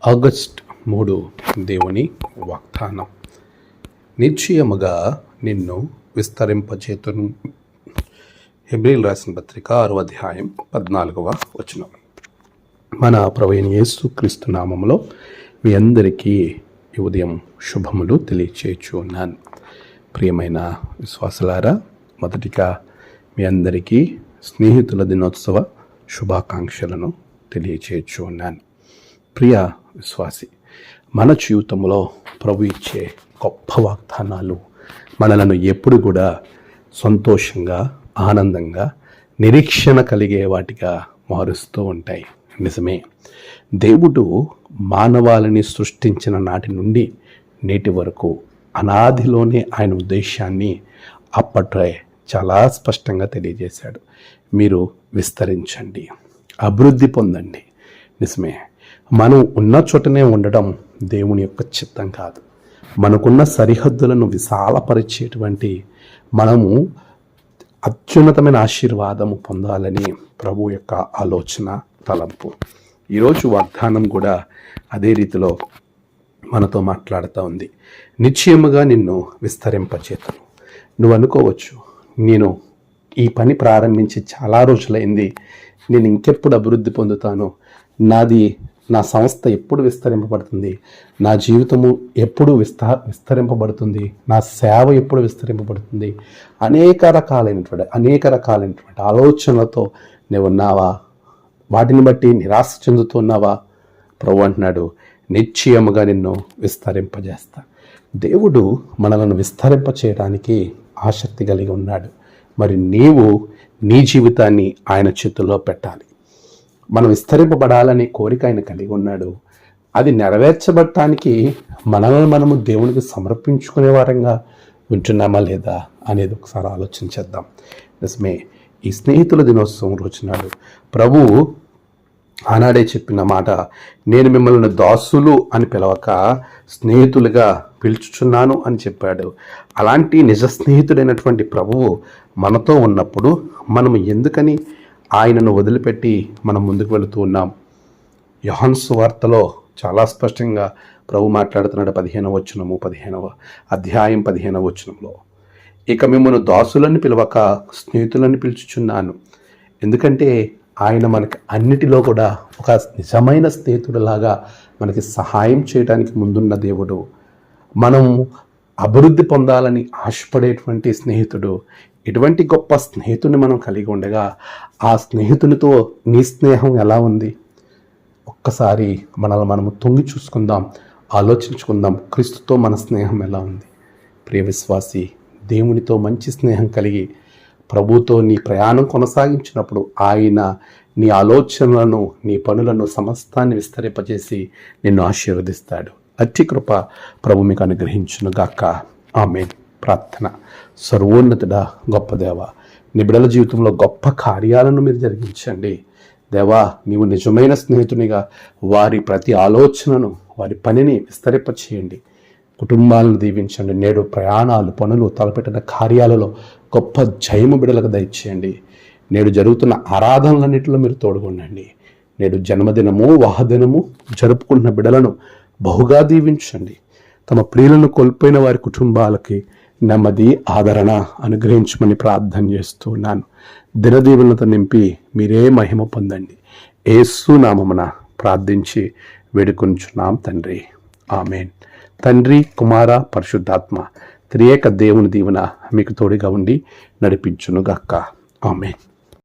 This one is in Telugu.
ఆగస్ట్ 3 దేవుని వాగ్దానం. నిశ్చయముగా నిన్ను విస్తరింపచేతును. హెబ్రీయులకు రాసిన పత్రిక 6వ అధ్యాయం 14వ వచనం. మన ప్రభువైన యేసుక్రీస్తు నామములో మీ అందరికీ ఈ ఉదయం శుభములు తెలియచేయచ్చు ఉన్నాను. ప్రియమైన విశ్వాసులారా, మొదటిగా మీ అందరికీ స్నేహితుల దినోత్సవ శుభాకాంక్షలను తెలియచేయచ్చు ఉన్నాను. ప్రియ విశ్వాసి, మన జీవితంలో ప్రభు ఇచ్చే గొప్ప వాగ్దానాలు మనలను ఎప్పుడు కూడా సంతోషంగా, ఆనందంగా, నిరీక్షణ కలిగే వాటిగా మారుస్తూ ఉంటాయి. నిజమే, దేవుడు మానవాళిని సృష్టించిన నాటి నుండి నేటి వరకు అనాదిలోనే ఆయన ఉద్దేశాన్ని అప్పట్లో చాలా స్పష్టంగా తెలియజేశాడు. మీరు విస్తరించండి, అభివృద్ధి పొందండి. నిజమే, మనం ఉన్న చోటనే ఉండడం దేవుని యొక్క చిత్తం కాదు. మనకున్న సరిహద్దులను విశాలపరిచేటువంటి మనము అత్యున్నతమైన ఆశీర్వాదము పొందాలని ప్రభు యొక్క ఆలోచన, తలంపు. ఈరోజు వాగ్దానం కూడా అదే రీతిలో మనతో మాట్లాడుతూ ఉంది. నిశ్చయముగా నిన్ను విస్తరింపచేతును. నువ్వు అనుకోవచ్చు, నేను ఈ పని ప్రారంభించి చాలా రోజులైంది, నేను ఇంకెప్పుడు అభివృద్ధి పొందుతాను, నా సంస్థ ఎప్పుడు విస్తరింపబడుతుంది, నా జీవితము ఎప్పుడు విస్తరింపబడుతుంది, నా సేవ ఎప్పుడు విస్తరింపబడుతుంది, అనేక రకాలైనటువంటి ఆలోచనలతో నువ్వు ఉన్నావా? వాటిని బట్టి నిరాశ చెందుతున్నావా? ప్రభు అంటున్నాడు, నిశ్చయముగా నిన్ను విస్తరింపజేస్తా. దేవుడు మనలను విస్తరింప చేయడానికి ఆసక్తి కలిగి ఉన్నాడు. మరి నీవు నీ జీవితాన్ని ఆయన చేతుల్లో పెట్టాలి. మనం విస్తరింపబడాలనే కోరిక ఆయన కలిగి ఉన్నాడు. అది నెరవేర్చబడటానికి మనల్ని మనము దేవునికి సమర్పించుకునే వారంగా ఉంటున్నామా లేదా అనేది ఒకసారి ఆలోచించేద్దాం. నిజమే, ఈ స్నేహితుల దినోత్సవం రోజునాడు ప్రభువు ఆనాడే చెప్పిన మాట, నేను మిమ్మల్ని దాసులు అని పిలవక స్నేహితులుగా పిలుచుచున్నాను అని చెప్పాడు. అలాంటి నిజ స్నేహితుడైనటువంటి ప్రభువు మనతో ఉన్నప్పుడు మనం ఎందుకని ఆయనను వదిలిపెట్టి మనం ముందుకు వెళుతూ ఉన్నాం? యోహాను సువార్తలో చాలా స్పష్టంగా ప్రభు మాట్లాడుతున్నాడు. 15వ అధ్యాయం 15వ వచనంలో, ఇక మిమ్మల్ని దాసులను పిలవక స్నేహితులను పిలుచుచున్నాను. ఎందుకంటే ఆయన మనకి అన్నిటిలో కూడా ఒక నిజమైన స్నేహితుడిలాగా మనకి సహాయం చేయడానికి ముందున్న దేవుడు. మనం అభివృద్ధి పొందాలని ఆశపడేటువంటి స్నేహితుడు. ఇటువంటి గొప్ప స్నేహితుడిని మనం కలిగి ఉండగా ఆ స్నేహితునితో నీ స్నేహం ఎలా ఉంది? ఒక్కసారి మనల్ని మనము తొంగి చూసుకుందాం, ఆలోచించుకుందాం. క్రీస్తుతో మన స్నేహం ఎలా ఉంది? ప్రియ విశ్వాసి, దేవునితో మంచి స్నేహం కలిగి ప్రభుతో నీ ప్రయాణం కొనసాగించినప్పుడు ఆయన నీ ఆలోచనలను, నీ పనులను, సమస్తాన్ని విస్తరింపజేసి నిన్ను ఆశీర్వదిస్తాడు. అట్టి కృప ప్రభు మీకు అనుగ్రహించును గాక. ఆమేన్. ప్రార్థన. సర్వోన్నతుడా, గొప్ప దేవ, నీ బిడ్డల జీవితంలో గొప్ప కార్యాలను మీరు జరిగించండి. దేవా, నీవు నిజమైన స్నేహితునిగా వారి ప్రతి ఆలోచనను, వారి పనిని విస్తరింపచేయండి. కుటుంబాలను దీవించండి. నేడు ప్రయాణాలు, పనులు, తలపెట్టిన కార్యాలలో గొప్ప జయము బిడ్డలకు దయచేయండి. నేడు జరుగుతున్న ఆరాధనలన్నింటిలో మీరు తోడుగొనండి. నేడు జన్మదినము, వాహదినము జరుపుకుంటున్న బిడ్డలను బహుగా దీవించండి. తమ ప్రియులను కోల్పోయిన వారి కుటుంబాలకి నెమ్మది, ఆదరణ అనుగ్రహించమని ప్రార్థన చేస్తున్నాను. దినదీవులతో నింపి మీరే మహిమ పొందండి. యేసు నామమున ప్రార్థించి వేడుకొంచున్నాం తండ్రి. ఆమేన్. తండ్రి, కుమార, పరిశుద్ధాత్మ త్రియేక దేవుని దీవెన మీకు తోడుగా ఉండి నడిపించును గాక. ఆమేన్.